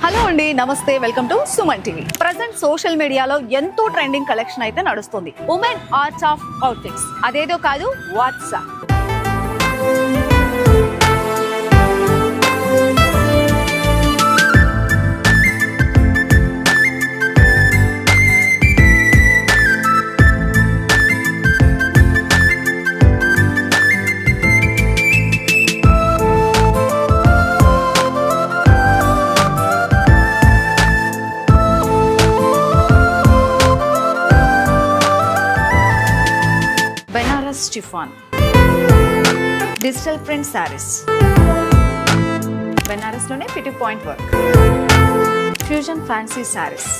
Hello అండి, నమస్తే, welcome to Suman TV. Present social మీడియాలో ఎంతో ట్రెండింగ్ కలెక్షన్ అయితే నడుస్తుంది. Women art of outfits. అదేదో కాదు, WhatsApp. Banaras chiffon, digital print saris, Banaras లోనే పిటి point work, fusion fancy saris.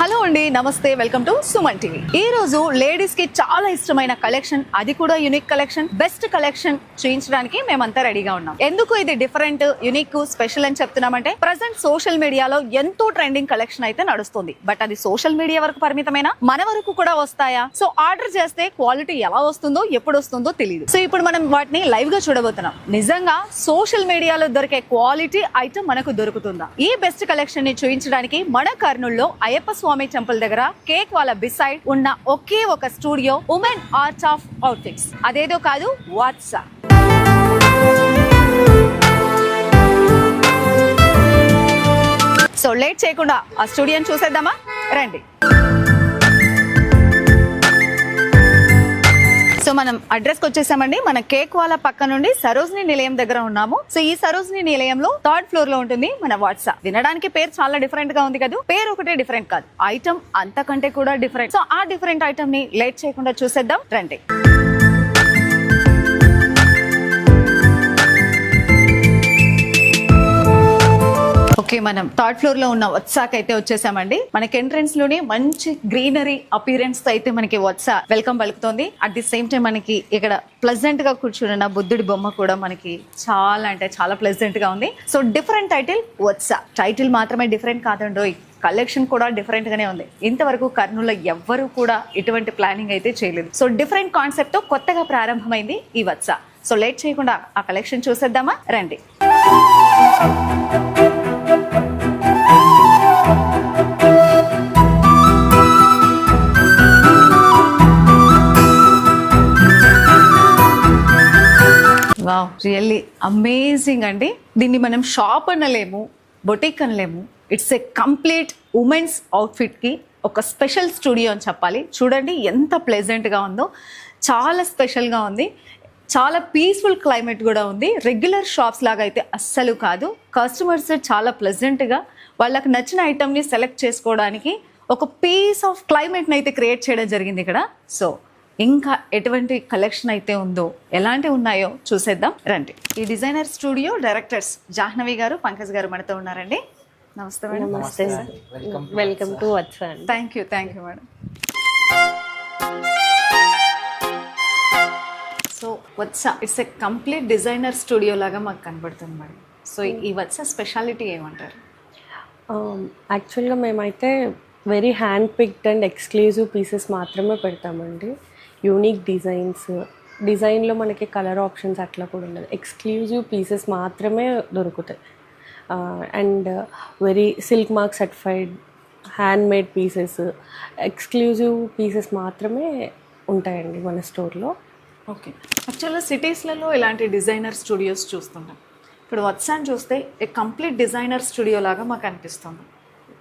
Hello అండి, నమస్తే, వెల్కమ్ టు సుమన్ టీవీ. ఈ రోజు లేడీస్ కి చాలా ఇష్టమైన కలెక్షన్, అది కూడా యూనిక్ కలెక్షన్, బెస్ట్ కలెక్షన్ చూపించడానికి మేమంతా రెడీగా ఉన్నాం. ఎందుకు ఇది డిఫరెంట్, యూనిక్, స్పెషల్ అని చెప్తున్నామంటే ప్రజెంట్ సోషల్ మీడియాలో ఎంతో ట్రెండింగ్ కలెక్షన్ అయితే నడుస్తుంది. బట్ అది సోషల్ మీడియా వరకు పరిమితమైన మన వరకు కూడా వస్తాయా? సో ఆర్డర్ చేస్తే క్వాలిటీ ఎలా వస్తుందో, ఎప్పుడు వస్తుందో తెలియదు. సో ఇప్పుడు మనం వాటిని లైవ్ గా చూడబోతున్నాం. నిజంగా సోషల్ మీడియాలో దొరికే క్వాలిటీ ఐటమ్ మనకు దొరుకుతుందా? ఈ బెస్ట్ కలెక్షన్ ని చూపించడానికి మన కర్నూలులో అయ్యప్ప స్వామి టెంపుల్ దగ్గర కేక్ వాళ్ళ బిసైడ్ ఉన్న ఒకే ఒక studio, women art of outfits. అదేదో కాదు, వాట్సాప్. సో లేట్ చేయకుండా ఆ స్టూడియోని చూసేద్దామా, రండి. సో మనం అడ్రస్ కి వచ్చేసామండి. మన కేక్ వాళ్ళ పక్క నుండి సరోజిని నిలయం దగ్గర ఉన్నాము. సో ఈ సరోజిని నిలయంలో 3rd ఫ్లోర్ లో ఉంటుంది మన వాట్సాప్. వినడానికి పేరు చాలా డిఫరెంట్ గా ఉంది కదా. పేరు ఒకటే డిఫరెంట్ కాదు, ఐటమ్ అంతకంటే కూడా డిఫరెంట్. సో ఆ డిఫరెంట్ ఐటమ్ ని లేట్ చేయకుండా చూసేద్దాం, రండి. ఓకే, మనం 3rd ఫ్లోర్ లో ఉన్న వాట్సాప్ అయితే వచ్చేసామండి. మనకి ఎంట్రన్స్ లోనే మంచి గ్రీనరీ అపీరెన్స్ తో అయితే మనకి వాట్సాప్ వెల్కమ్ పలుకుతుంది. అట్ ది సేమ్ టైం మనకి ఇక్కడ ప్లెజెంట్ గా కూర్చున్న బుద్ధుడి బొమ్మ కూడా మనకి చాలా అంటే చాలా ప్లెజెంట్ గా ఉంది. So different title WhatsApp. Title మాత్రమే డిఫరెంట్ కాదండోయ్, కలెక్షన్ కూడా డిఫరెంట్ గానే ఉంది. ఇంతవరకు కర్నూలులో ఎవ్వరూ కూడా ఇటువంటి ప్లానింగ్ అయితే చేయలేదు. సో డిఫరెంట్ కాన్సెప్ట్ తో కొత్తగా ప్రారంభమైంది ఈ వాట్సాప్. సో లేట్ చేయకుండా ఆ కలెక్షన్ చూసేద్దామా, రండి. వావ్, రియల్లీ అమేజింగ్ అండి. దీన్ని మనం షాప్ అనలేము, బొటిక్ అనలేము. It's a complete women's outfit కి ఒక స్పెషల్ స్టూడియో అని చెప్పాలి. చూడండి ఎంత ప్లెజెంట్ గా ఉందో, చాలా స్పెషల్ గా ఉంది. చాలా పీస్ఫుల్ క్లైమేట్ కూడా ఉంది. రెగ్యులర్ షాప్స్ లాగా అయితే అస్సలు కాదు. కస్టమర్స్ చాలా ప్లెజెంట్గా వాళ్ళకి నచ్చిన ఐటమ్ని సెలెక్ట్ చేసుకోవడానికి ఒక పీస్ ఆఫ్ క్లైమేట్ని అయితే క్రియేట్ చేయడం జరిగింది ఇక్కడ. సో ఇంకా ఎటువంటి కలెక్షన్ అయితే ఉందో, ఎలాంటివి ఉన్నాయో చూసేద్దాం, రండి. ఈ డిజైనర్ స్టూడియో డైరెక్టర్స్ జాహ్నవి గారు, పంకజ్ గారు మనతో ఉన్నారండి. నమస్తే మేడం. నమస్తే, welcome to WhatsApp. Thank you madam. So WhatsApp it's a complete designer studio లాగా మాకు కనబడుతుంది మేడం. సో ఈ వాట్సాప్ స్పెషాలిటీ ఏమంటారు? యాక్చువల్గా మేమైతే very hand picked and exclusive pieces మాత్రమే పెడతామండి. యూనిక్ డిజైన్లో మనకి కలర్ ఆప్షన్స్ అట్లా కూడా ఉండదు. ఎక్స్క్లూజివ్ పీసెస్ మాత్రమే దొరుకుతాయి. And very silk mark certified hand made pieces, exclusive pieces మాత్రమే ఉంటాయండి మన స్టోర్లో. ఓకే, యాక్చువల్గా సిటీస్లలో ఇలాంటి డిజైనర్ స్టూడియోస్ చూస్తుంటాం. ఇప్పుడు వాట్సాప్ చూస్తే కంప్లీట్ డిజైనర్ స్టూడియో లాగా మాకు అనిపిస్తుంది.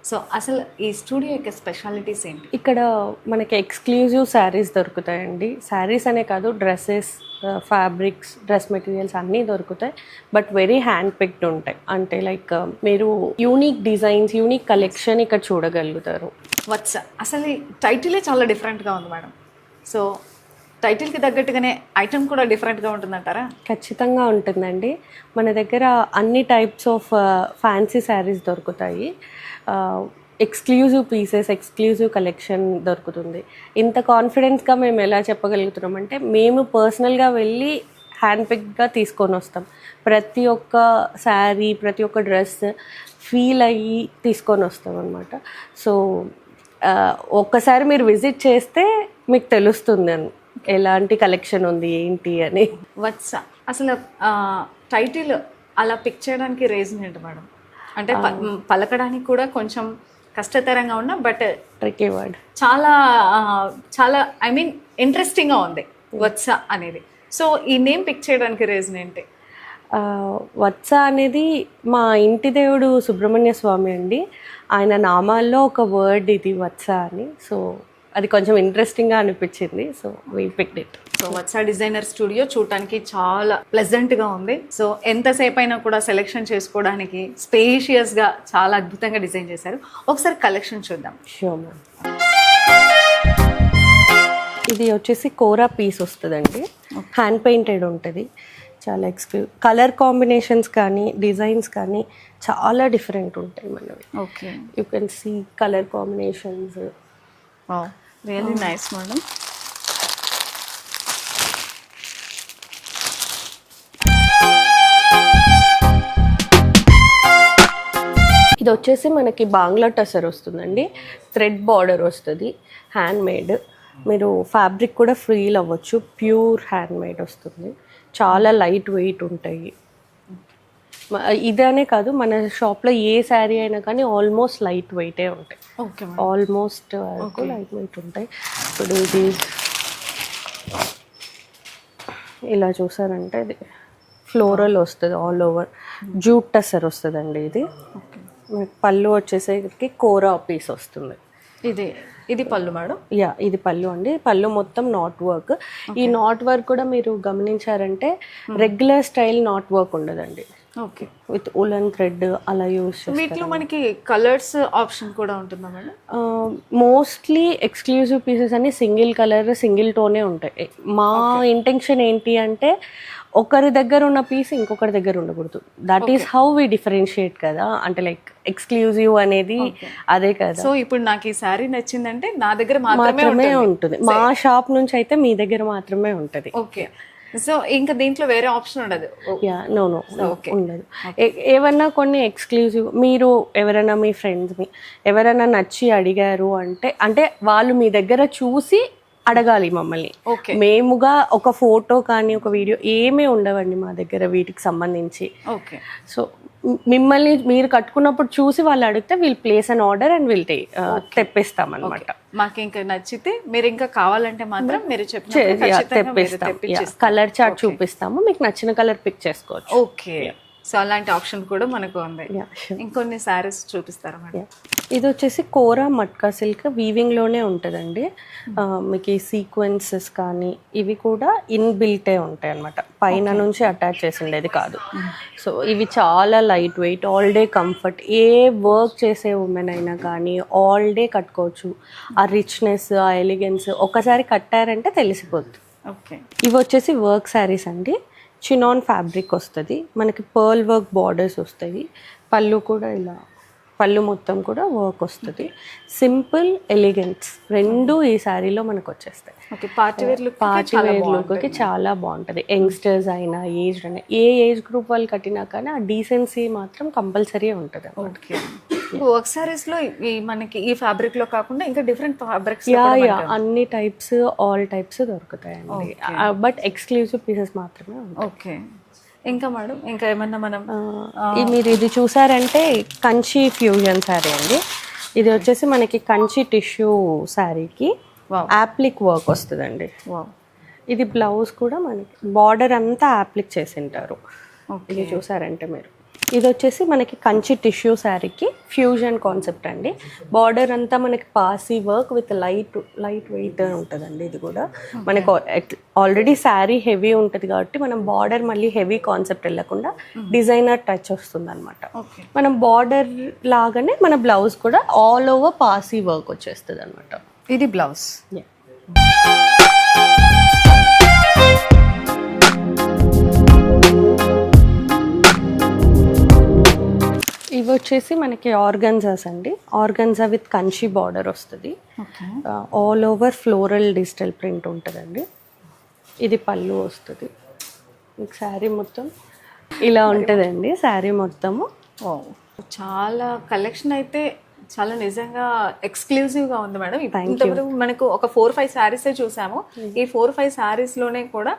సో అసలు ఈ స్టూడియో యొక్క స్పెషాలిటీస్ ఏంటి? ఇక్కడ మనకి ఎక్స్క్లూజివ్ శారీస్ దొరుకుతాయండి. శారీస్ అనే కాదు, డ్రెస్సెస్, ఫ్యాబ్రిక్స్, డ్రెస్ మెటీరియల్స్ అన్నీ దొరుకుతాయి. బట్ వెరీ హ్యాండ్ పిక్డ్ ఉంటాయి. అంటే లైక్ మీరు యూనిక్ డిజైన్స్, యూనిక్ కలెక్షన్ ఇక్కడ చూడగలుగుతారు. వాట్సాప్ అసలు ఈ టైటిలే చాలా డిఫరెంట్గా ఉంది మేడం. సో టైటిల్కి తగ్గట్టుగానే ఐటమ్ కూడా డిఫరెంట్గా ఉంటుందంటారా? ఖచ్చితంగా ఉంటుందండి. మన దగ్గర అన్ని టైప్స్ ఆఫ్ ఫ్యాన్సీ శారీస్ దొరుకుతాయి. ఎక్స్క్లూజివ్ పీసెస్, ఎక్స్క్లూజివ్ కలెక్షన్ దొరుకుతుంది. ఇంత కాన్ఫిడెన్స్గా మేము ఎలా చెప్పగలుగుతున్నామంటే, మేము పర్సనల్గా వెళ్ళి హ్యాండ్ పిక్గా తీసుకొని వస్తాం. ప్రతి ఒక్క శారీ, ప్రతి ఒక్క డ్రెస్ ఫీల్ అయ్యి తీసుకొని వస్తాం అన్నమాట. సో ఒక్కసారి మీరు విజిట్ చేస్తే మీకు తెలుస్తుంది ఎలాంటి కలెక్షన్ ఉంది ఏంటి అని. వాట్సాప్ అసలు టైటిల్ అలా పిక్ చేయడానికి రీజన్ ఏంటి మేడం? అంటే పలకడానికి కూడా కొంచెం కష్టతరంగా ఉన్నా బట్ ట్రికీ వర్డ్. చాలా చాలా ఐ మీన్ ఇంట్రెస్టింగ్గా ఉంది వత్స అనేది. సో ఈ నేమ్ పిక్ చేయడానికి రీజన్ ఏంటి? వత్స అనేది మా ఇంటి దేవుడు సుబ్రహ్మణ్య స్వామి అండి. ఆయన నామాల్లో ఒక వర్డ్ ఇది వత్స అని. సో అది కొంచెం ఇంట్రెస్టింగ్గా అనిపించింది. So we picked it. So Vatsa designer studio చూడటానికి చాలా ప్లెజెంట్గా ఉంది. సో ఎంతసేపు అయినా కూడా సెలెక్షన్ చేసుకోవడానికి స్పేషియస్గా చాలా అద్భుతంగా డిజైన్ చేశారు. ఒకసారి కలెక్షన్ చూద్దాం. Sure ma'am. ఇది వచ్చేసి కోరా పీస్ వస్తుందండి. హ్యాండ్ పెయింటెడ్ ఉంటుంది. చాలా కలర్ కాంబినేషన్స్ కానీ డిజైన్స్ కానీ చాలా డిఫరెంట్ ఉంటాయి మనవి. Okay, you can see colour combinations. Really nice madam. ఇది వచ్చేసి మనకి బాంగ్లా టసర్ వస్తుందండి. థ్రెడ్ బార్డర్ వస్తుంది, హ్యాండ్ మేడ్. మీరు ఫ్యాబ్రిక్ కూడా ఫీల్ అవ్వచ్చు. ప్యూర్ హ్యాండ్ మేడ్ వస్తుంది. చాలా లైట్ వెయిట్ ఉంటాయి. ఇదనే కాదు, మన షాప్లో ఏ శారీ అయినా కానీ ఆల్మోస్ట్ లైట్ వెయిటే ఉంటాయి. ఓకే, ఆల్మోస్ట్ లైట్ వెయిట్ ఉంటాయి. ఇప్పుడు ఇది ఇలా చూసారంటే ఇది ఫ్లోరల్ వస్తుంది, ఆల్ ఓవర్ జూట్ టసర్ వస్తుందండి. ఇది పళ్ళు వచ్చేసరికి కోరా పీస్ వస్తుంది. ఇది పళ్ళు మేడం. యా, ఇది పళ్ళు అండి. పళ్ళు మొత్తం నాట్ వర్క్. ఈ నాట్ వర్క్ కూడా మీరు గమనించారంటే రెగ్యులర్ స్టైల్ నాట్ వర్క్ ఉండదండి. ఓకే, విత్ ఉలన్ థ్రెడ్ అలా యూస్ చేస్తారు. వీటిలో మనకి కలర్స్ ఆప్షన్ కూడా ఉంటుందా మేడం? మోస్ట్లీ ఎక్స్క్లూజివ్ పీసెస్ అన్ని సింగిల్ కలర్ సింగిల్ టోనే ఉంటాయి. మా ఇంటెన్షన్ ఏంటి అంటే ఒకరి దగ్గర ఉన్న పీస్ ఇంకొకరి దగ్గర ఉండకూడదు. That is how we differentiate కదా. అంటే లైక్ ఎక్స్క్లూజివ్ అనేది అదే కదా. సో ఇప్పుడు నాకు ఈ శారీ నచ్చిందంటే నా దగ్గర మాత్రమే ఉంటుంది. మా షాప్ నుంచి అయితే మీ దగ్గర మాత్రమే ఉంటుంది. ఓకే, సో ఇంకా దీంట్లో వేరే ఆప్షన్ ఉండదు? యా, నో ఉండదు. ఏమన్నా కొన్ని ఎక్స్క్లూజివ్ మీరు ఎవరైనా మీ ఫ్రెండ్స్ని ఎవరైనా నచ్చి అడిగారు అంటే వాళ్ళు మీ దగ్గర చూసి అడగాలి మమ్మల్ని. మేముగా ఒక ఫోటో కానీ ఒక వీడియో ఏమీ ఉండవండి మా దగ్గర వీటికి సంబంధించి. ఓకే, సో మిమ్మల్ని మీరు కట్టుకున్నప్పుడు చూసి వాళ్ళు అడిగితే we'll place an order and we'll తెప్పిస్తాం అనమాట. మాకు ఇంకా నచ్చితే మీరు ఇంకా కావాలంటే మాత్రం మీరు తెప్పిస్తాం. కలర్ చార్ట్ చూపిస్తాము, మీకు నచ్చిన కలర్ పిక్ చేసుకోవచ్చు. ఓకే, సో అలాంటి ఆప్షన్ కూడా మనకు ఉంది. ఇంకొన్ని శారీస్ చూపిస్తారా మేడం? ఇది వచ్చేసి కోరా మట్కా సిల్క్ వీవింగ్లోనే ఉంటుందండి. మీకు ఈ సీక్వెన్సెస్ కానీ ఇవి కూడా ఇన్బిల్టే ఉంటాయి అన్నమాట. పైన నుంచి అటాచ్ చేసి ఉండేది కాదు. సో ఇవి చాలా light weight, all day comfort. ఏ వర్క్ చేసే ఉమెన్ అయినా కానీ ఆల్ డే కట్టుకోవచ్చు. ఆ రిచ్నెస్, ఆ ఎలిగెన్స్ ఒకసారి కట్టారంటే తెలిసిపోద్ది. ఓకే, ఇవి వచ్చేసి వర్క్ శారీస్ అండి. చినాన్ ఫ్యాబ్రిక్ వస్తుంది. మనకి పర్ల్ వర్క్ బార్డర్స్ వస్తాయి. పళ్ళు కూడా ఇలా పళ్ళు మొత్తం కూడా వర్క్ వస్తుంది. సింపుల్ ఎలిగెన్స్ రెండు ఈ శారీలో మనకు వచ్చేస్తాయి. పార్టీ వేర్ లుక్కి చాలా బాగుంటుంది. యంగ్స్టర్స్ అయినా ఏజ్డ్ అయినా ఏ ఏజ్ గ్రూప్ వాళ్ళు కట్టినా కానీ ఆ డీసెన్సీ మాత్రం కంపల్సరీ ఉంటుంది. ఓకే, వర్క్ సారీస్ లో మనకి ఈ ఫ్యాబ్రిక్ లో కాకుండా ఇంకా డిఫరెంట్ ఫ్యాబ్రిక్స్ అన్ని టైప్స్ ఆల్ టైప్స్ దొరుకుతాయండి. బట్ ఎక్స్క్లూజివ్ పీసెస్ మాత్రమే ఉంటాయి. ఓకే, ఇంకా మేడం ఇంకా ఏమన్నా మనం మీరు ఇది చూసారంటే కంచి ఫ్యూజన్ శారీ అండి. ఇది వచ్చేసి మనకి కంచి టిష్యూ శారీకి యాప్లిక్ వర్క్ వస్తుందండి. ఇది బ్లౌజ్ కూడా మనకి బార్డర్ అంతా యాప్లిక్ చేసింటారు. ఇది చూసారంటే మీరు ఇది వచ్చేసి మనకి కంచి టిష్యూ శారీకి ఫ్యూజన్ కాన్సెప్ట్ అండి. బార్డర్ అంతా మనకి Pasi work with light weight ఉంటుందండి. ఇది కూడా మనకు ఆల్రెడీ శారీ హెవీ ఉంటుంది కాబట్టి మనం బార్డర్ మళ్ళీ హెవీ కాన్సెప్ట్ వెళ్ళకుండా డిజైనర్ టచ్ వస్తుంది అనమాట. మనం బార్డర్ లాగానే మన బ్లౌజ్ కూడా ఆల్ ఓవర్ పాసీ వర్క్ వచ్చేస్తుంది అనమాట. ఇది బ్లౌజ్. ఇవి వచ్చేసి మనకి ఆర్గన్జాస్ అండి. ఆర్గన్జా విత్ కంచి బార్డర్ వస్తుంది. All over floral digital print ఉంటుందండి. ఇది పళ్ళు వస్తుంది. మీకు శారీ మొత్తం ఇలా ఉంటుందండి. శారీ మొత్తము చాలా కలెక్షన్ అయితే చాలా నిజంగా ఎక్స్క్లూజివ్ గా ఉంది మేడం. ఇంతవరకు మనకు ఒక 4-5 శారీస్ చూసాము. ఈ 4-5 శారీస్ లోనే కూడా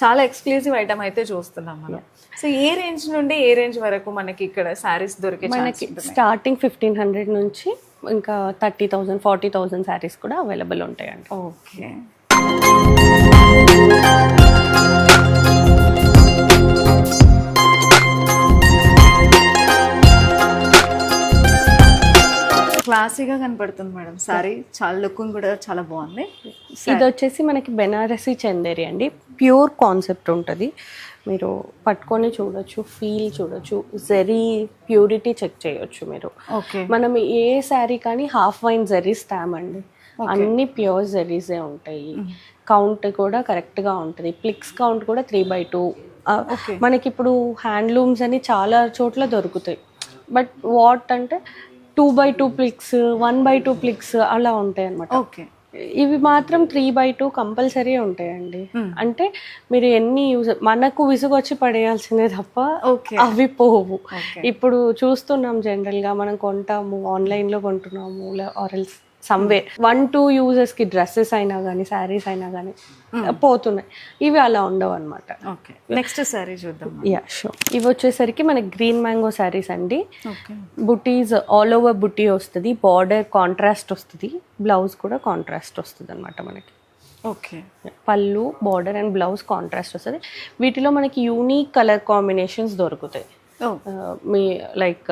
చాలా ఎక్స్క్లూజివ్ ఐటమ్ అయితే చూస్తున్నాం మనం. సో ఏ రేంజ్ నుండి ఏ రేంజ్ వరకు మనకి ఇక్కడ శారీస్ దొరికే మనకి స్టార్టింగ్ 1500 నుంచి ఇంకా 30,000 40,000 శారీస్ కూడా అవైలబుల్ ఉంటాయండి. ఓకే. క్లాసీగా కనపడుతుంది మేడం సారీ. చాలా లుకింగ్ కూడా చాలా బాగుంది. ఇది వచ్చేసి మనకి బెనారసీ చందేరి అండి. ప్యూర్ కాన్సెప్ట్ ఉంటుంది. మీరు పట్టుకొని చూడొచ్చు, ఫీల్ చూడొచ్చు, జరీ ప్యూరిటీ చెక్ చేయొచ్చు మీరు. ఓకే. మనం ఏ శారీ కానీ హాఫ్ వైన్ జరీస్ తామండి. అన్ని ప్యూర్ జరీసే ఉంటాయి. కౌంట్ కూడా కరెక్ట్గా ఉంటుంది. ప్లిక్స్ కౌంట్ కూడా 3/2. మనకి ఇప్పుడు హ్యాండ్లూమ్స్ అని చాలా చోట్ల దొరుకుతాయి. బట్ వాట్ అంటే 2/2 ప్లిక్స్, 1/2 ప్లిక్స్ అలా ఉంటాయి అన్నమాట. ఓకే. ఇవి మాత్రం 3/2 కంపల్సరీ ఉంటాయండి. అంటే మీరు ఎన్ని యూజ్, మనకు విసుగొచ్చి పడేయాల్సిందే తప్ప అవి పోవు. ఇప్పుడు చూస్తున్నాం జనరల్ గా, మనం కొంటాము, ఆన్లైన్ లో కొంటున్నాము, ఆర్ఎల్స్ సమ్వేర్ 1-2 యూజర్స్ కి డ్రెస్సెస్ అయినా కానీ శారీస్ అయినా కానీ పోతున్నాయి. ఇవి అలా ఉండవు అనమాట. నెక్స్ట్ శారీ చూద్దాం. Yeah sure. ఇవి వచ్చేసరికి మనకి గ్రీన్ మ్యాంగో శారీస్ అండి. బుటీస్ ఆల్ ఓవర్ బుటీ వస్తుంది, బార్డర్ కాంట్రాస్ట్ వస్తుంది, బ్లౌజ్ కూడా కాంట్రాస్ట్ వస్తుంది అనమాట మనకి. ఓకే. పళ్ళు, బార్డర్ అండ్ బ్లౌజ్ కాంట్రాస్ట్ వస్తుంది. వీటిలో మనకి యూనిక్ కలర్ కాంబినేషన్స్ దొరుకుతాయి. మీ like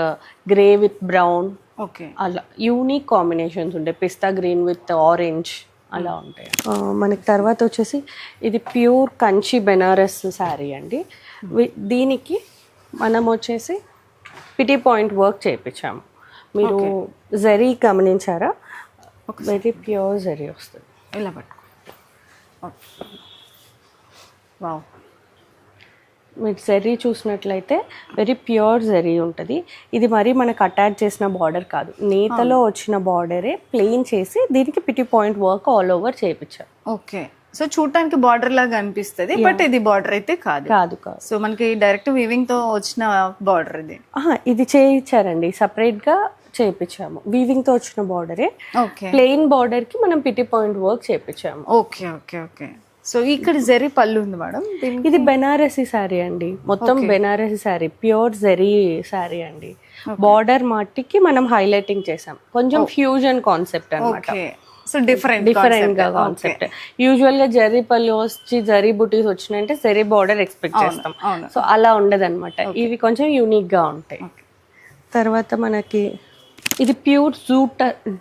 grey with brown, okay, అలా యూనిక్ కాంబినేషన్స్ ఉంటాయి. పిస్తా గ్రీన్ విత్ ఆరెంజ్ అలా ఉంటాయి. మనకి తర్వాత వచ్చేసి ఇది ప్యూర్ కంచి బెనారస్ శారీ అండి. దీనికి మనం వచ్చేసి పిటీ పాయింట్ వర్క్ చేయించాము. మీరు జరీ గమనించారా? వెరీ ప్యూర్ జరీ వస్తుంది. ఇలా పట్టుకో. వావ్. మీరు జరీ చూసినట్లయితే వెరీ ప్యూర్ జరీ ఉంటుంది. ఇది మరి మనకు అటాచ్ చేసిన బార్డర్ కాదు, నేతలో వచ్చిన బార్డరే ప్లెయిన్ చేసి దీనికి పిటీ పాయింట్ వర్క్ ఆల్ ఓవర్ చేయించారు. ఓకే. సో చూడటానికి బార్డర్ లాగా అనిపిస్తుంది, బట్ ఇది బార్డర్ అయితే కాదు. కాదు. సో మనకి డైరెక్ట్ వీవింగ్ తో వచ్చిన బార్డర్ ఇది. ఇది చేయించారండి, సపరేట్ గా చేయించాము. వీవింగ్ తో వచ్చిన బార్డరే. ప్లెయిన్ బార్డర్ కి మనం పిటీ పాయింట్ వర్క్ చేయించాము. Okay okay okay. సో ఇక్కడ జరీ పళ్ళు ఉంది మేడం. ఇది బెనారసీ శారీ అండి, మొత్తం బెనారసీ శారీ, ప్యూర్ జరీ శారీ అండి. బార్డర్ మాటికి మనం హైలైటింగ్ చేసాం, కొంచెం ఫ్యూజన్ కాన్సెప్ట్ అన్నమాట. సో డిఫరెంట్ గా కాన్సెప్ట్. యూజువల్ గా జరీ పళ్ళు వచ్చి జరీ బుటీస్ వచ్చినాయంటే జరీ బార్డర్ ఎక్స్పెక్ట్ చేస్తాం. సో అలా ఉండదు అనమాట. ఇవి కొంచెం యూనిక్ గా ఉంటాయి. తర్వాత మనకి ఇది ప్యూర్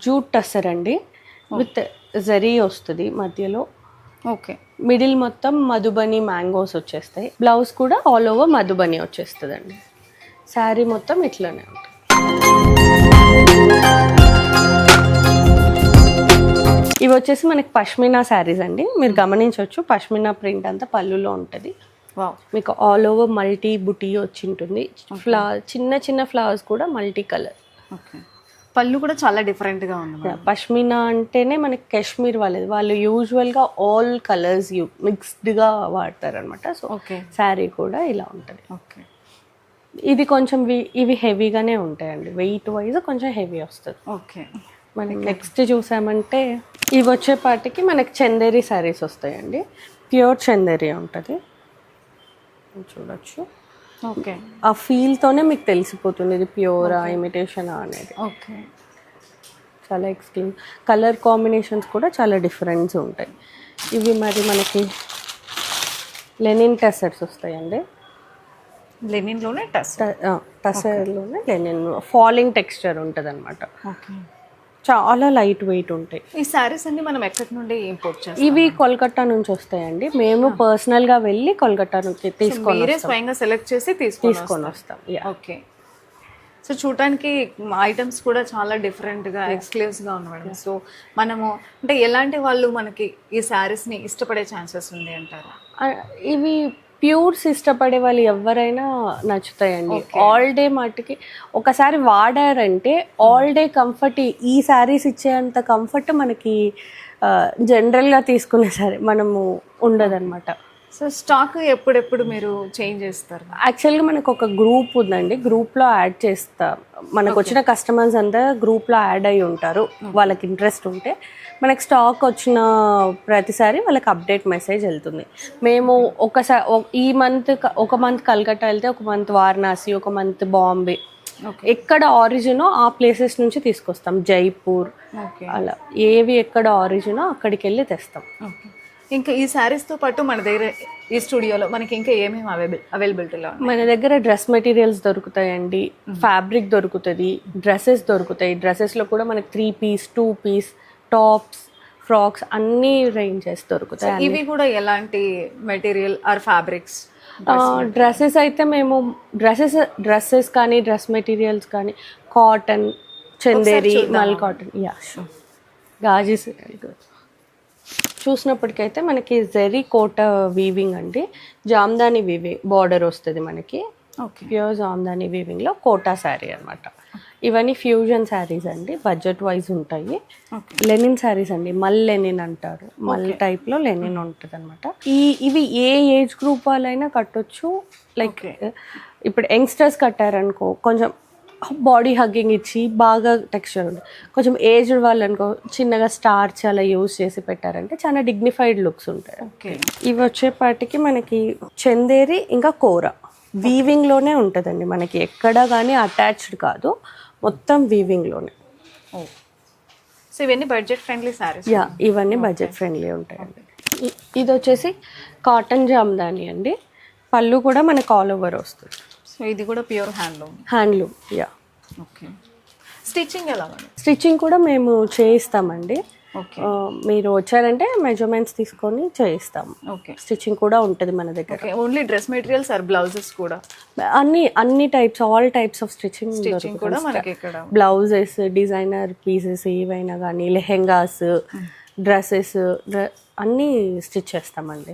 జూట్ టస్సర్ అండి, విత్ జరీ వస్తుంది మధ్యలో. ఓకే. మిడిల్ మొత్తం మధుబని మ్యాంగోస్ వచ్చేస్తాయి. బ్లౌజ్ కూడా ఆల్ ఓవర్ మధుబని వచ్చేస్తుంది అండి. శారీ మొత్తం ఇట్లానే ఉంటుంది. ఇవి వచ్చేసి మనకి పష్మినా శారీస్ అండి. మీరు గమనించవచ్చు, పష్మినా ప్రింట్ అంతా పళ్ళులో ఉంటుంది. మీకు ఆల్ ఓవర్ మల్టీ బుటీ వచ్చి ఉంటుంది. చిన్న చిన్న ఫ్లవర్స్ కూడా మల్టీ కలర్. పళ్ళు కూడా చాలా డిఫరెంట్ గా ఉంది. పష్మినా అంటేనే మనకి కాశ్మీర్ వాళ్ళు యూజువల్ గా ఆల్ కలర్స్ మిక్స్డ్ గా వాడతారు అనమాట. సో శారీ కూడా ఇలా ఉంటుంది. ఇది కొంచెం ఇవి హెవీగానే ఉంటాయండి, వెయిట్ వైజ్ కొంచెం హెవీ వస్తుంది. ఓకే. మనకి నెక్స్ట్ చూసామంటే ఇవి వచ్చేపాటికి మనకి చందేరి శారీస్ వస్తాయండి. ప్యూర్ చందేరి ఉంటుంది, చూడొచ్చు. ఓకే. ఆ ఫీల్ తోనే మీకు తెలిసిపోతుంది ఇది ప్యూరా ఇమిటేషనా అనేది. ఓకే. చాలా ఎక్స్ట్రీమ్ కలర్ కాంబినేషన్స్ కూడా చాలా డిఫరెన్స్ ఉంటాయి. ఇవి మరి మనకి లెనిన్ టసర్స్ వస్తాయండి. లెనిన్లోనే టసర్లోనే లెనిన్ ఫాలింగ్ టెక్స్చర్ ఉంటుంది అనమాట. చాలా లైట్ వెయిట్ ఉంటాయి. ఈ సారీస్ అన్ని మనం ఎక్కడి నుండి ఇంపోర్ట్ చేస్తాం? ఇవి కోల్కతా నుంచి వస్తాయండి. మేము పర్సనల్ గా వెళ్ళి కోల్కతా నుంచి తీసుకొని స్వయంగా సెలెక్ట్ చేసి తీసుకొని వస్తాం. ఓకే. సో చూడటానికి ఐటమ్స్ కూడా చాలా డిఫరెంట్ గా ఎక్స్క్లూజివ్ గా ఉన్నాయి మేడం. సో మనము అంటే ఎలాంటి వాళ్ళు మనకి ఈ సారీస్ ని ఇష్టపడే ఛాన్సెస్ ఉంది అంటారా? ఇవి ప్యూర్స్ ఇష్టపడే వాళ్ళు ఎవరైనా నచ్చుతాయండి. ఆల్ డే మట్టుకి ఒకసారి వాడారంటే ఆల్ డే కంఫర్ట్, ఈ శారీస్ ఇచ్చేంత కంఫర్ట్ మనకి జనరల్గా తీసుకునే సరే మనము ఉండదన్నమాట. సో స్టాక్ ఎప్పుడెప్పుడు మీరు చేంజ్ చేస్తారు? యాక్చువల్గా మనకు ఒక గ్రూప్ ఉందండి, గ్రూప్లో యాడ్ చేస్తాం. మనకు వచ్చిన కస్టమర్స్ అంతా గ్రూప్లో యాడ్ అయి ఉంటారు. వాళ్ళకి ఇంట్రెస్ట్ ఉంటే మనకి స్టాక్ వచ్చిన ప్రతిసారి వాళ్ళకి అప్డేట్ మెసేజ్ వెళ్తుంది. మేము ఒకసారి ఈ మంత్ ఒక మంత్ కల్కట్టా వెళ్తే, ఒక మంత్ వారణాసి, ఒక మంత్ బాంబే, ఎక్కడ ఆరిజినో ఆ ప్లేసెస్ నుంచి తీసుకొస్తాం. జైపూర్ అలా ఏవి ఎక్కడ ఆరిజినో అక్కడికి వెళ్ళి తెస్తాం. ఇంకా ఈ శారీస్తో పాటు మన దగ్గర ఈ స్టూడియోలో మనకి ఇంకా ఏమేమి అవైలబిలిటీలో? మన దగ్గర డ్రెస్ మెటీరియల్స్ దొరుకుతాయండి, ఫ్యాబ్రిక్ దొరుకుతుంది, డ్రెస్సెస్ దొరుకుతాయి. డ్రెస్సెస్లో కూడా మనకి 3 పీస్ 2 పీస్ టాప్స్, ఫ్రాక్స్ అన్ని రేంజెస్ దొరుకుతాయి. ఇవి కూడా ఎలాంటి మెటీరియల్ ఆర్ ఫ్యాబ్రిక్స్? డ్రెస్సెస్ అయితే మేము డ్రెస్సెస్ కానీ డ్రెస్ మెటీరియల్స్ కానీ కాటన్, చందేరి, మల్ కాటన్, గాజీస్ చూసినప్పటికైతే మనకి జెరీ కోట వీవింగ్ అండి, జామ్దాని వీవింగ్ బార్డర్ వస్తుంది మనకి. ప్యూర్ జామ్దాని వీవింగ్లో కోటా శారీ అనమాట. ఇవన్నీ ఫ్యూజన్ శారీస్ అండి, బడ్జెట్ వైజ్ ఉంటాయి. లెనిన్ శారీస్ అండి, మల్ లెనిన్ అంటారు. మల్ టైప్లో లెనిన్ ఉంటుంది అనమాట. ఇవి ఏ ఏజ్ గ్రూప్ వాళ్ళైనా కట్టొచ్చు. లైక్ ఇప్పుడు యంగ్స్టర్స్ కట్టారనుకో కొంచెం బాడీ హగ్గింగ్ ఇచ్చి బాగా టెక్స్చర్ ఉంటుంది. కొంచెం ఏజ్డ్ వాళ్ళు అనుకో చిన్నగా స్టార్చ్ అలా యూజ్ చేసి పెట్టారంటే చాలా డిగ్నిఫైడ్ లుక్స్ ఉంటాయి. ఇవి వచ్చేపాటికి మనకి చందేరి ఇంకా కోర వీవింగ్లోనే ఉంటుందండి. మనకి ఎక్కడ కానీ అటాచ్డ్ కాదు, మొత్తం వీవింగ్లోనే. సో ఇవన్నీ బడ్జెట్ ఫ్రెండ్లీ సారీస్? ఇవన్నీ బడ్జెట్ ఫ్రెండ్లీ ఉంటాయండి. ఇది వచ్చేసి కాటన్ జామ్దాని అండి, పళ్ళు కూడా మనకు ఆల్ ఓవర్ వస్తుంది. సో ఇది కూడా ప్యూర్ హ్యాండ్లూమ్. ఓకే. స్టిచ్చింగ్ ఎలా? స్టిచ్చింగ్ కూడా మేము చేయిస్తామండి. మీరు వచ్చారంటే మెజర్మెంట్స్ తీసుకొని చేయిస్తాము. స్టిచ్చింగ్ కూడా ఉంటుంది మన దగ్గర. Only dress materials or blouses కూడా? అన్ని types, all types of stitching కూడా మనకి ఇక్కడ. బ్లౌజెస్, డిజైనర్ పీసెస్ ఏవైనా కానీ, లెహెంగాస్, డ్రెస్సెస్ అన్నీ స్టిచ్ చేస్తామండి.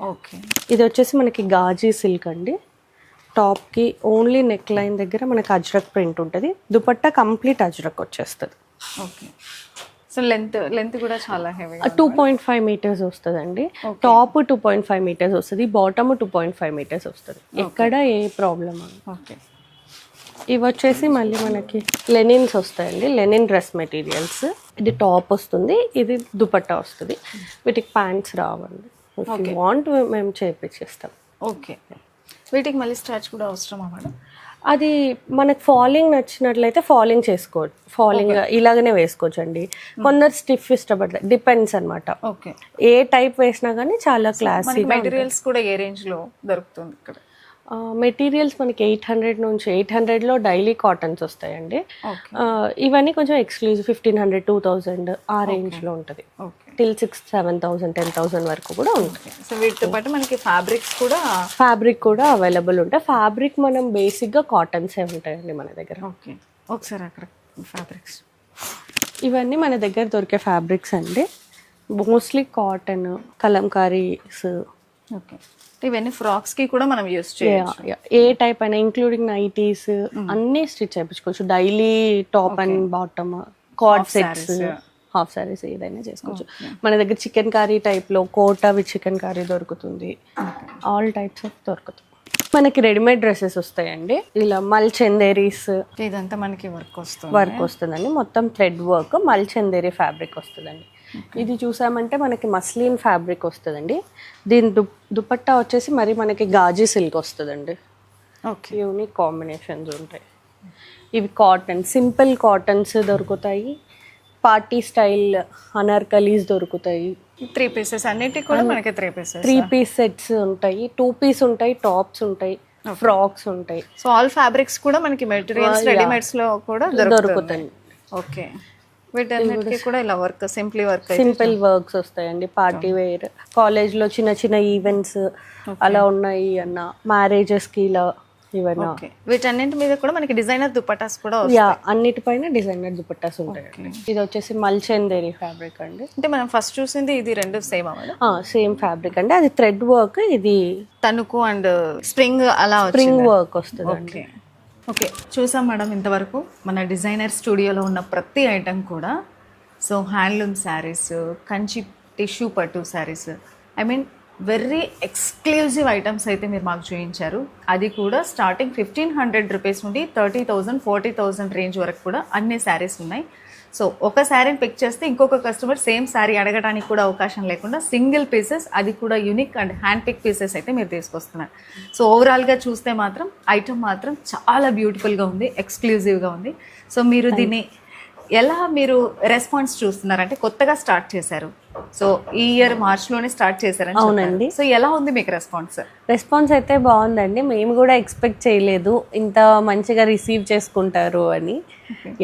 ఇది వచ్చేసి మనకి గాజీ సిల్క్ అండి. టాప్కి ఓన్లీ నెక్ లైన్ దగ్గర మనకి అజ్రక్ ప్రింట్ ఉంటుంది, దుపట్టా కంప్లీట్ అజ్రక్ వచ్చేస్తుంది. ఓకే. సో లెంత్ కూడా చాలా హెవీ, 2.5 మీటర్స్ వస్తుందండి. టాప్ 2.5 మీటర్స్ వస్తుంది, బాటమ్ 2.5 మీటర్స్ వస్తుంది. ఎక్కడ ఏ ప్రాబ్లం అని. ఓకే. ఇవి వచ్చేసి మళ్ళీ మనకి లెనిన్స్ వస్తాయండి, లెనిన్ డ్రెస్ మెటీరియల్స్. ఇది టాప్ వస్తుంది, ఇది దుపట్టా వస్తుంది. వీటికి ప్యాంట్స్ రావండి, వాంట్ మేము చేపించేస్తాం. ఓకే. వీటికి మళ్ళీ స్టార్చ్ కూడా అవసరమా మేడం? అది మనకు ఫాలింగ్ నచ్చినట్లయితే ఫాలింగ్ చేసుకోవచ్చు, ఫాలింగ్ ఇలాగనే వేసుకోవచ్చు అండి. కొందరు స్టిఫ్ ఇష్టపడతారు, డిపెండ్స్ అనమాట. ఓకే. ఏ టైప్ వేసినా కానీ చాలా క్లాసీ. మెటీరియల్స్ కూడా ఏ రేంజ్ లో దొరుకుతుంది ఇక్కడ? మెటీరియల్స్ మనకి 800 నుంచి 800లో డైలీ కాటన్స్ వస్తాయండి. ఇవన్నీ కొంచెం ఎక్స్క్లూజివ్ 1500, 2000 ఆ రేంజ్లో ఉంటుంది. టిల్ 6,000, 7,000, 10,000 వరకు కూడా ఉంటుంది. సో వీటితో పాటు మనకి ఫ్యాబ్రిక్ కూడా అవైలబుల్ ఉంటాయి. ఫ్యాబ్రిక్ మనం బేసిక్గా కాటన్సే ఉంటాయండి మన దగ్గర. ఓకే. ఒకసారి అక్కడ ఫ్యాబ్రిక్స్, ఇవన్నీ మన దగ్గర దొరికే ఫ్యాబ్రిక్స్ అండి. Mostly cotton, kalamkaris. ఓకే. ఇవన్నీ ఫ్రాక్స్ కి కూడా మనం యూస్ చేయొచ్చు. ఏ టైప్ అయినా ఇంక్లూడింగ్ నైటీస్ అన్ని స్టిచ్ చేయించుకోవచ్చు. Daily top and bottom, card sets, half saris ఏదైనా చేసుకోవచ్చు. మన దగ్గర చికెన్ కర్రీ టైప్లో కోటా విత్ చికెన్ కర్రీ దొరుకుతుంది. ఆల్ టైప్స్ ఆఫ్ దొరుకుతుంది. మనకి రెడీమేడ్ డ్రెస్సెస్ వస్తాయండి, ఇలా మల్ చందేరీస్. ఇదంతా మనకి వర్క్ వస్తుందండి, మొత్తం థ్రెడ్ వర్క్, మల్ చందేరీ ఫ్యాబ్రిక్ వస్తుందండి. ఇది చూసామంటే మనకి మస్లిన్ ఫ్యాబ్రిక్ వస్తుందండి. దీని దుపట్టా వచ్చేసి మరి మనకి గాజీ సిల్క్ వస్తుందండి. ఓకే. యూనిక్ కాంబినేషన్స్ ఉంటాయి. ఇవి కాటన్, సింపుల్ కాటన్స్ దొరుకుతాయి. పార్టీ స్టైల్ అనార్కలీస్ దొరుకుతాయి. 3 పీసెస్ అన్నిటికీ కూడా మనకి 3 పీస్ సెట్స్ ఉంటాయి, 2 పీస్ ఉంటాయి, టాప్స్ ఉంటాయి, ఫ్రాక్స్ ఉంటాయి. సో ఆల్ ఫ్యాబ్రిక్స్ కూడా మనకి మెటీరియల్స్ రెడీమేడ్స్ లో కూడా దొరుకుతాయి. ఓకే. వీటన్నిటికీ కూడా ఇలా సింపుల్ వర్క్స్ వస్తాయండి. పార్టీ వేర్, కాలేజ్లో చిన్న చిన్న ఈవెంట్స్ అలా ఉన్నాయి అన్న, మ్యారేజెస్కి ఇలా ఇవన్నీ. వీటన్నింటి మీద కూడా మనకి డిజైనర్ దుపట్టాస్ కూడా అన్నిటిపైన డిజైనర్ దుపట్టాస్ ఉంటాయి. ఇది వచ్చేసి మల్ చందేరి ఫ్యాబ్రిక్ అండి. అంటే మనం ఫస్ట్ చూసింది ఇది రెండు సేమ్ ఫ్యాబ్రిక్ అండి. అది థ్రెడ్ వర్క్, ఇది తణుకు అండ్ స్ప్రింగ్ వర్క్ వస్తుంది. ఓకే, చూసాం మేడం ఇంతవరకు మన డిజైనర్ స్టూడియోలో ఉన్న ప్రతి ఐటమ్ కూడా. So handloom saris, Kanchi tissue పట్టు saris, I mean very exclusive items అయితే మీరు మాకు చూపించారు. అది కూడా స్టార్టింగ్ 1500 రూపీస్ నుండి 30,000 40,000 రేంజ్ వరకు కూడా అన్ని శారీస్ ఉన్నాయి. సో ఒక శారీని పిక్ చేస్తే ఇంకొక కస్టమర్ సేమ్ శారీ అడగడానికి కూడా అవకాశం లేకుండా సింగిల్ పీసెస్, అది కూడా unique and hand pick pieces అయితే మీరు తీసుకొస్తున్నారు. సో ఓవరాల్గా చూస్తే మాత్రం ఐటమ్ మాత్రం చాలా బ్యూటిఫుల్గా ఉంది, ఎక్స్క్లూజివ్గా ఉంది. సో మీరు దీన్ని ఎలా మీరు రెస్పాన్స్ చూస్తున్నారు? అంటే కొత్తగా స్టార్ట్ చేశారు, సో ఈ ఇయర్ మార్చ్లోనే స్టార్ట్ చేశారని. అవునండి. సో ఎలా ఉంది మీకు రెస్పాన్స్? రెస్పాన్స్ అయితే బాగుందండి. మేము కూడా ఎక్స్పెక్ట్ చేయలేదు ఇంత మంచిగా రిసీవ్ చేసుకుంటారు అని.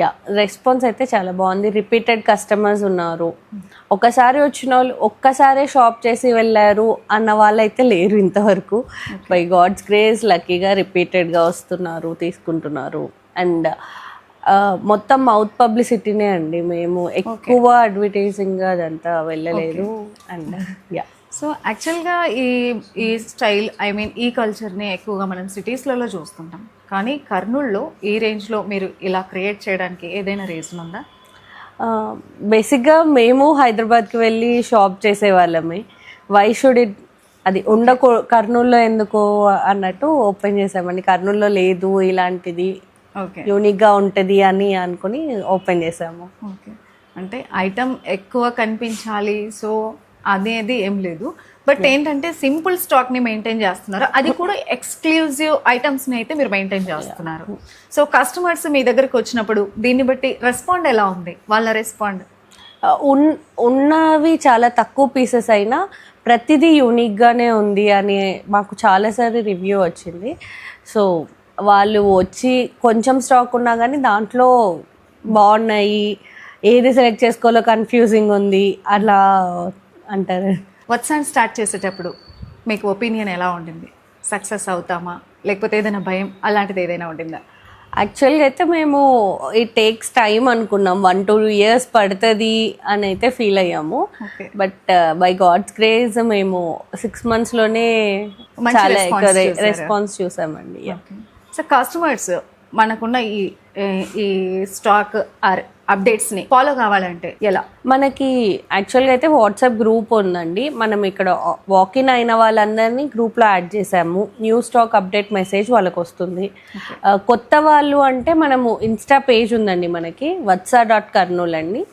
యా, రెస్పాన్స్ అయితే చాలా బాగుంది. రిపీటెడ్ కస్టమర్స్ ఉన్నారు. ఒకసారి వచ్చిన వాళ్ళు ఒక్కసారే షాప్ చేసి వెళ్ళారు అన్న వాళ్ళు అయితే లేరు ఇంతవరకు. బై గాడ్స్ గ్రేస్ లక్కీగా రిపీటెడ్గా వస్తున్నారు, తీసుకుంటున్నారు. అండ్ మొత్తం మౌత్ పబ్లిసిటీనే అండి, మేము ఎక్కువ అడ్వర్టైజింగ్ అదంతా వెళ్ళలేదు. అండ్ యా, సో యాక్చువల్గా ఈ స్టైల్, ఐ మీన్ ఈ కల్చర్ని ఎక్కువగా మనం సిటీస్లలో చూస్తుంటాం, కానీ కర్నూలులో ఈ రేంజ్లో మీరు ఇలా క్రియేట్ చేయడానికి ఏదైనా రీజన్ ఉందా? బేసిక్గా మేము హైదరాబాద్కి వెళ్ళి షాప్ చేసేవాళ్ళమే. వై షుడ్ ఇట్ అది కర్నూలులో ఎందుకు అన్నట్టు ఓపెన్ చేసామండి. కర్నూలులో లేదు ఇలాంటిది, ఓకే, యూనిక్గా ఉంటుంది అని అనుకుని ఓపెన్ చేసాము. ఓకే, అంటే ఐటమ్ ఎక్కువ కనిపించాలి సో అనేది ఏం లేదు, బట్ ఏంటంటే సింపుల్ స్టాక్ని మెయింటైన్ చేస్తున్నారు, అది కూడా ఎక్స్క్లూజివ్ ఐటమ్స్ని అయితే మీరు మెయింటైన్ చేస్తున్నారు. సో కస్టమర్స్ మీ దగ్గరికి వచ్చినప్పుడు దీన్ని బట్టి రెస్పాండ్ ఎలా ఉంది? వాళ్ళ రెస్పాండ్ ఉన్నవి చాలా తక్కువ పీసెస్ అయినా ప్రతిదీ యూనిక్గానే ఉంది అని మాకు చాలాసారి రివ్యూ వచ్చింది. సో వాళ్ళు వచ్చి కొంచెం స్టాక్ ఉన్నా కానీ దాంట్లో బాగున్నాయి, ఏది సెలెక్ట్ చేసుకోవాలో కన్ఫ్యూజింగ్ ఉంది అలా అంటారు. వత్సాన్ని స్టార్ట్ చేసేటప్పుడు మీకు ఒపీనియన్ ఎలా ఉండింది? సక్సెస్ అవుతామా, లేకపోతే ఏదైనా భయం అలాంటిది ఏదైనా ఉండిందా? యాక్చువల్గా అయితే మేము ఇట్ టేక్స్ టైం అనుకున్నాం, 1-2 years పడుతుంది అని అయితే ఫీల్ అయ్యాము. బట్ బై గాడ్స్ గ్రేస్ మేము 6 monthsలోనే చాలా రెస్పాన్స్ చూసామండి. సో కస్టమర్స్ మనకున్న ఈ స్టాక్ ఆర్ అప్డేట్స్ని ఫాలో కావాలంటే ఎలా? మనకి యాక్చువల్గా అయితే వాట్సాప్ గ్రూప్ ఉందండి. మనం ఇక్కడ వాకిన్ అయిన వాళ్ళందరినీ గ్రూప్లో యాడ్ చేసాము. న్యూ స్టాక్ అప్డేట్ మెసేజ్ వాళ్ళకి వస్తుంది. కొత్త వాళ్ళు అంటే మనము ఇన్స్టా పేజ్ ఉందండి మనకి, vatsa.karnool అండి.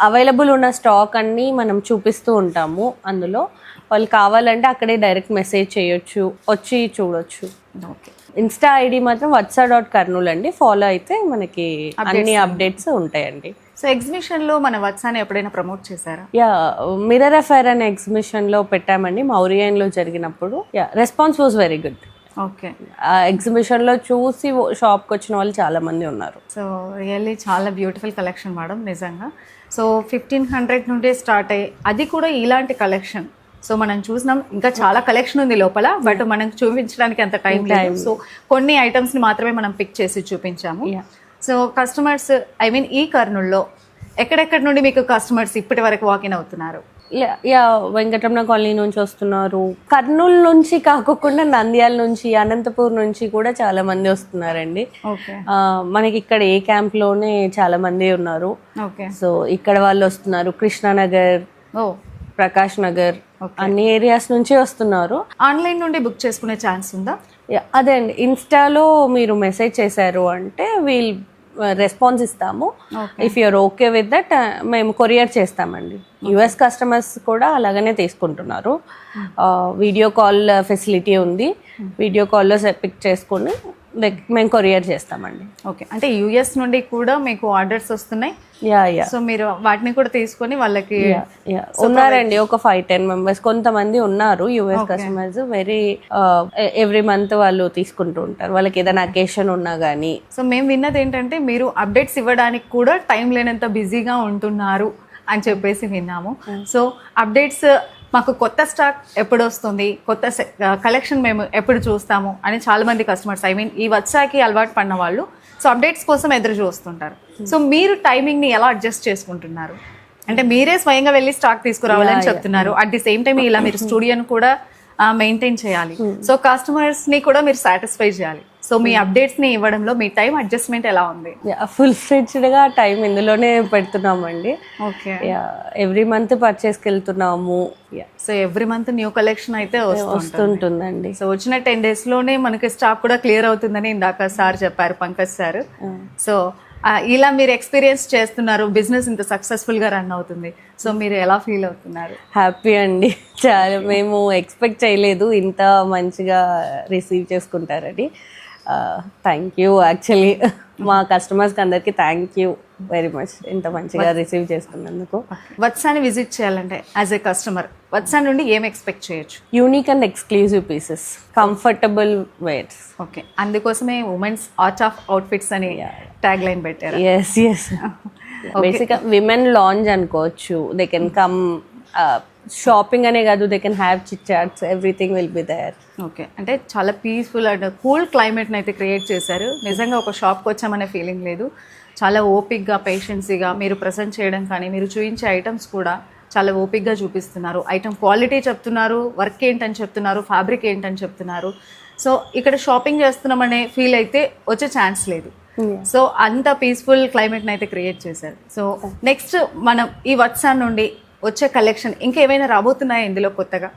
అవైలబుల్ ఉన్న స్టాక్ అన్నీ మనం చూపిస్తూ ఉంటాము. అందులో వాళ్ళు కావాలంటే అక్కడే డైరెక్ట్ మెసేజ్ చేయొచ్చు, వచ్చి చూడొచ్చు. ఓకే, ఇన్స్టా ఐడి మాత్రం vatsa.karnool అండి. ఫాలో అయితే మనకి అన్ని అప్డేట్స్ ఉంటాయండి. సో ఎగ్జిబిషన్లో మన వత్సాని ఎప్పుడైనా ప్రమోట్ చేశారా? యా, మిర్రర్ అఫైర్ అనే ఎగ్జిబిషన్లో పెట్టామండి మౌరియాన్లో జరిగినప్పుడు. Yeah, response was very good. Okay, ఆ ఎగ్జిబిషన్లో చూసి షాప్కి వచ్చిన వాళ్ళు చాలామంది ఉన్నారు. సో రియల్లీ చాలా బ్యూటిఫుల్ కలెక్షన్ మేడం, నిజంగా. సో 1500 నుండే స్టార్ట్ అయ్యి అది కూడా ఇలాంటి కలెక్షన్. సో మనం చూసినాం, ఇంకా చాలా కలెక్షన్ ఉంది లోపల, బట్ మనం చూపించడానికి అంత టైం లేదు. సో కొన్ని ఐటమ్స్ని మాత్రమే మనం పిక్ చేసి చూపించాము. సో కస్టమర్స్, ఐ మీన్ ఈ కర్నూలులో ఎక్కడెక్కడి నుండి మీకు కస్టమర్స్ ఇప్పటి వరకు వాకిన్ అవుతున్నారు? యా, వెంకటరమణ కాలనీ నుంచి వస్తున్నారు. కర్నూలు నుంచి కాకుండా నంద్యాల నుంచి, అనంతపూర్ నుంచి కూడా చాలా మంది వస్తున్నారండి. మనకి ఇక్కడ ఏ క్యాంప్లోనే చాలా మంది ఉన్నారు. సో ఇక్కడ వాళ్ళు వస్తున్నారు. కృష్ణానగర్, ప్రకాష్ నగర్, అన్ని ఏరియాస్ నుంచి వస్తున్నారు. ఆన్లైన్ నుండి బుక్ చేసుకునే ఛాన్స్ ఉందా? అదే అండి, ఇన్స్టాలో మీరు మెసేజ్ చేశారు అంటే వీల్ రెస్పాన్స్ ఇస్తాము. If you're okay with that మేము కొరియర్ చేస్తామండి. యుఎస్ కస్టమర్స్ కూడా అలాగనే తీసుకుంటున్నారు. వీడియో కాల్ ఫెసిలిటీ ఉంది. వీడియో కాల్లో పిక్ చేసుకుని మేము కొరియర్ చేస్తామండి. ఓకే, అంటే యుఎస్ నుండి కూడా మీకు ఆర్డర్స్ వస్తున్నాయి? సో మీరు వాటిని కూడా తీసుకొని వాళ్ళకి ఉన్నారండి ఒక 5-10 members. కొంతమంది ఉన్నారు US customers, very every month వాళ్ళు తీసుకుంటూ ఉంటారు, వాళ్ళకి ఏదైనా అకేషన్ ఉన్నా కానీ. సో మేము విన్నది ఏంటంటే మీరు అప్డేట్స్ ఇవ్వడానికి కూడా టైం లేనంత బిజీగా ఉంటున్నారు అని చెప్పేసి విన్నాము. సో అప్డేట్స్ మాకు కొత్త స్టాక్ ఎప్పుడు వస్తుంది, కొత్త కలెక్షన్ మేము ఎప్పుడు చూస్తాము అని చాలా మంది కస్టమర్స్, ఐ మీన్ ఈ వత్సాకి అలవాటు పడిన వాళ్ళు సో అప్డేట్స్ కోసం ఎదురు చూస్తుంటారు. సో మీరు టైమింగ్ని ఎలా అడ్జస్ట్ చేసుకుంటున్నారు? అంటే మీరే స్వయంగా వెళ్ళి స్టాక్ తీసుకురావాలని చెప్తున్నారు, అట్ ది సేమ్ టైం ఇలా మీరు స్టూడియోను కూడా మెయింటైన్ చేయాలి. సో కస్టమర్స్ని కూడా మీరు సాటిస్ఫై చేయాలి. సో మీ అప్డేట్స్ని ఇవ్వడంలో మీ టైం అడ్జస్ట్మెంట్ ఎలా ఉంది? ఫుల్ ఫ్లెడ్జ్డ్గా టైం ఇందులోనే పెడుతున్నామండి. ఓకే, ఎవ్రీ మంత్ పర్చేస్కి వెళ్తున్నాము. So every month new collection అయితే వస్తుంటుందండి. సో వచ్చిన 10 daysలోనే మనకి స్టాక్ కూడా క్లియర్ అవుతుందని ఇందాక సార్ చెప్పారు, పంకజ్ సార్. సో ఇలా మీరు ఎక్స్పీరియన్స్ చేస్తున్నారు, బిజినెస్ ఇంత సక్సెస్ఫుల్గా రన్ అవుతుంది. సో మీరు ఎలా ఫీల్ అవుతున్నారు? హ్యాపీ అండి, చాలా. మేము ఎక్స్పెక్ట్ చేయలేదు ఇంత మంచిగా రిసీవ్ చేసుకుంటారని. Thank you. యాక్చువల్లీ మా కస్టమర్స్కి అందరికీ థ్యాంక్ యూ వెరీ మచ్, ఇంత మంచిగా రిసీవ్ చేసుకున్నందుకు. వత్సాని విజిట్ చేయాలంటే యాజ్ ఏ కస్టమర్ వత్సా నుండి ఏం ఎక్స్పెక్ట్ చేయొచ్చు? Unique and exclusive pieces, comfortable wears. Okay, అందుకోసమే ఉమెన్స్ ఆర్ట్ ఆఫ్ అవుట్ఫిట్స్ అని ట్యాగ్ లైన్ పెట్టారు. ఎస్ ఎస్, బేసిక్గా విమెన్ లాంజ్ అనుకోవచ్చు. దే కెన్ కమ్ షాపింగ్ అనే కాదు, they can have chit chats, everything will be there. Okay, అంటే చాలా peaceful and cool క్లైమేట్ని అయితే క్రియేట్ చేశారు. నిజంగా ఒక షాప్కి వచ్చామనే ఫీలింగ్ లేదు. చాలా ఓపిక్గా, పేషెన్సీగా మీరు ప్రజెంట్ చేయడం కానీ, మీరు చూపించే ఐటమ్స్ కూడా చాలా ఓపిక్గా చూపిస్తున్నారు. ఐటమ్ క్వాలిటీ చెప్తున్నారు, వర్క్ ఏంటని చెప్తున్నారు, ఫ్యాబ్రిక్ ఏంటని చెప్తున్నారు. సో ఇక్కడ షాపింగ్ చేస్తున్నామనే ఫీల్ అయితే వచ్చే ఛాన్స్ లేదు. సో అంత పీస్ఫుల్ క్లైమేట్ని అయితే క్రియేట్ చేశారు. సో నెక్స్ట్ మనం ఈ వత్సా నుండి వచ్చే కలెక్షన్ ఇంకా ఏమైనా రాబోతున్నాయా ఇందులో కొత్తగా?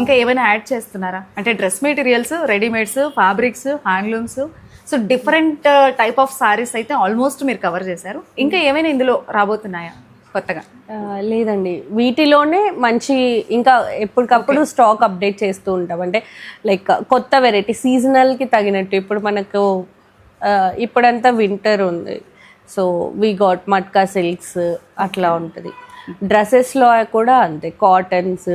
ఇంకా ఏమైనా యాడ్ చేస్తున్నారా? అంటే dress materials, readymades, fabrics, handlooms, so different type of saris అయితే ఆల్మోస్ట్ మీరు కవర్ చేశారు. ఇంకా ఏమైనా ఇందులో రాబోతున్నాయా కొత్తగా? లేదండి, వీటిలోనే మంచి ఇంకా ఎప్పటికప్పుడు స్టాక్ అప్డేట్ చేస్తూ ఉంటాం. అంటే లైక్ కొత్త వెరైటీ సీజనల్కి తగినట్టు. ఇప్పుడు మనకు ఇప్పుడంతా వింటర్ ఉంది, so we got matka silks అట్లా ఉంటుంది. డ్రెస్సెస్లో కూడా అంతే, కాటన్స్,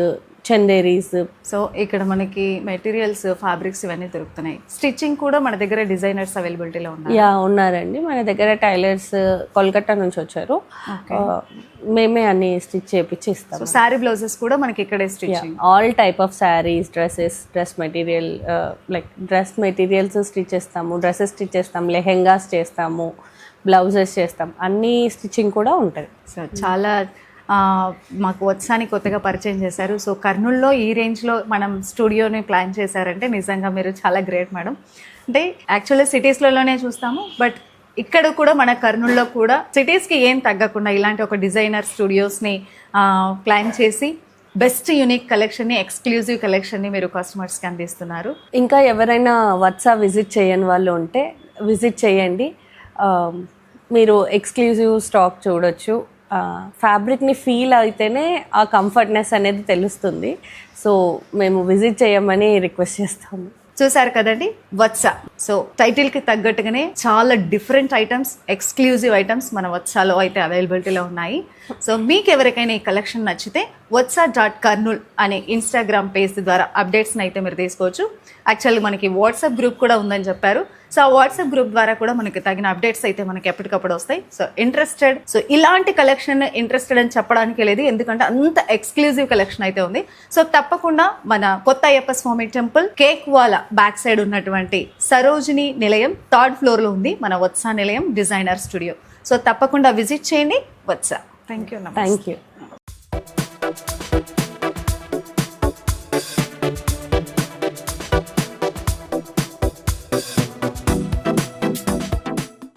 చందేరీస్. సో ఇక్కడ మనకి మెటీరియల్స్, ఫ్యాబ్రిక్స్ ఇవన్నీ దొరుకుతున్నాయి. స్టిచ్చింగ్ కూడా మన దగ్గర డిజైనర్స్ అవైలబిలిటీలో ఉన్నాయి. ఉన్నారండి, మన దగ్గర టైలర్స్ కోల్కతా నుంచి వచ్చారు. మేమే అన్ని స్టిచ్ చేపించి ఇస్తాం. శారీ బ్లౌజెస్ కూడా మనకి ఇక్కడే stitching. All type of saris, dresses, dress material, like dress materials stitch చేస్తాము, డ్రెస్సెస్ స్టిచ్ చేస్తాం, లెహెంగాస్ చేస్తాము, బ్లౌజెస్ చేస్తాం, అన్ని స్టిచ్చింగ్ కూడా ఉంటుంది. సో చాలా మాకు వత్సాని కొత్తగా పరిచయం చేశారు. సో కర్నూలులో ఈ రేంజ్లో మనం స్టూడియోని ప్లాన్ చేశారంటే నిజంగా మీరు చాలా గ్రేట్ మేడం. అంటే యాక్చువల్లీ సిటీస్లలోనే చూస్తాము, బట్ ఇక్కడ కూడా మన కర్నూలులో కూడా సిటీస్కి ఏం తగ్గకుండా ఇలాంటి ఒక డిజైనర్ స్టూడియోస్ని ప్లాన్ చేసి బెస్ట్ యూనిక్ కలెక్షన్ని, ఎక్స్క్లూజివ్ కలెక్షన్ని మీరు కస్టమర్స్కి అందిస్తున్నారు. ఇంకా ఎవరైనా వత్సా విజిట్ చేయని వాళ్ళు ఉంటే విజిట్ చేయండి. మీరు ఎక్స్క్లూజివ్ స్టాక్ చూడొచ్చు. ఫ్యాబ్రిక్ని ఫీల్ అయితేనే ఆ కంఫర్ట్నెస్ అనేది తెలుస్తుంది. సో మేము విజిట్ చేయమని రిక్వెస్ట్ చేస్తాము. చూసారు కదండి వత్సా. సో టైటిల్కి తగ్గట్టుగానే చాలా డిఫరెంట్ ఐటమ్స్, ఎక్స్క్లూజివ్ ఐటమ్స్ మన వత్సాలో అయితే అవైలబిలిటీలో ఉన్నాయి. సో మీకు ఎవరికైనా ఈ కలెక్షన్ నచ్చితే watsa.karnool అనే ఇన్స్టాగ్రామ్ పేజ్ ద్వారా అప్డేట్స్ని అయితే మీరు తీసుకోవచ్చు. యాక్చువల్లీ మనకి వాట్సాప్ గ్రూప్ కూడా ఉందని చెప్పారు. సో ఆ వాట్సాప్ గ్రూప్ ద్వారా కూడా మనకి తగిన అప్డేట్స్ అయితే మనకి ఎప్పటికప్పుడు వస్తాయి. సో ఇంట్రెస్టెడ్, సో ఇలాంటి కలెక్షన్ ఇంట్రెస్టెడ్ అని చెప్పడానికి లేదు, ఎందుకంటే అంత ఎక్స్క్లూజివ్ కలెక్షన్ అయితే ఉంది. సో తప్పకుండా మన కొత్త అయ్యప్ప స్వామి టెంపుల్ కేక్ వాలా బ్యాక్ సైడ్ ఉన్నటువంటి సరోజిని నిలయం 3rd floorలో ఉంది మన వత్సా నిలయం డిజైనర్ స్టూడియో. సో తప్పకుండా విజిట్ చేయండి వత్సా. Thank you.